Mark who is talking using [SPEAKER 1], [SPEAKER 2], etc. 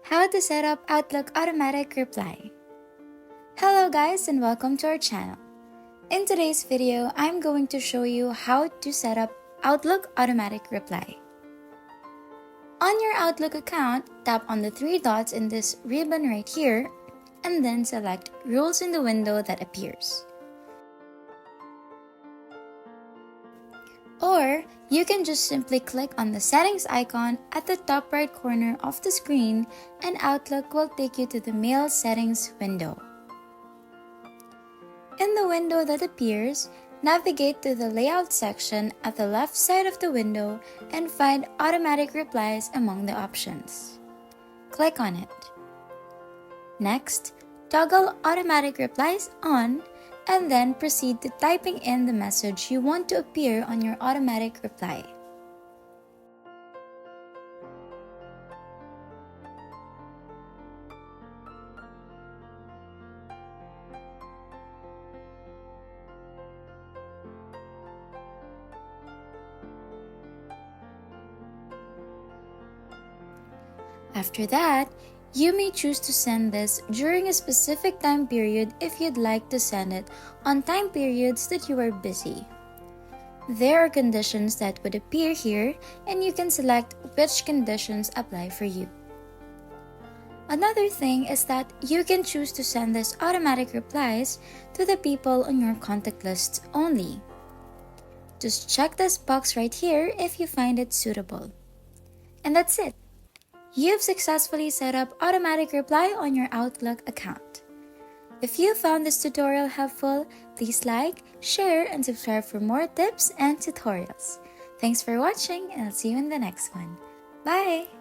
[SPEAKER 1] How to set up Outlook automatic reply. Hello guys and welcome to our channel. In today's video, I'm going to show you how to set up Outlook automatic reply. On your Outlook account, tap on the three dots in this ribbon right here and then select Rules in the window that appears. Or you can just simply click on the settings icon at the top right corner of the screen and Outlook will take you to the Mail settings window. In the window that appears, navigate to the Layout section at the left side of the window and find Automatic Replies among the options. Click on it. Next, toggle Automatic Replies on and then proceed to typing in the message you want to appear on your automatic reply. After that, you may choose to send this during a specific time period if you'd like to send it on time periods that you are busy. There are conditions that would appear here and you can select which conditions apply for you. Another thing is that you can choose to send this automatic replies to the people on your contact list only. Just check this box right here if you find it suitable. And that's it. You've successfully set up automatic reply on your Outlook account. If you found this tutorial helpful, please like, share, and subscribe for more tips and tutorials. Thanks for watching, and I'll see you in the next one. Bye!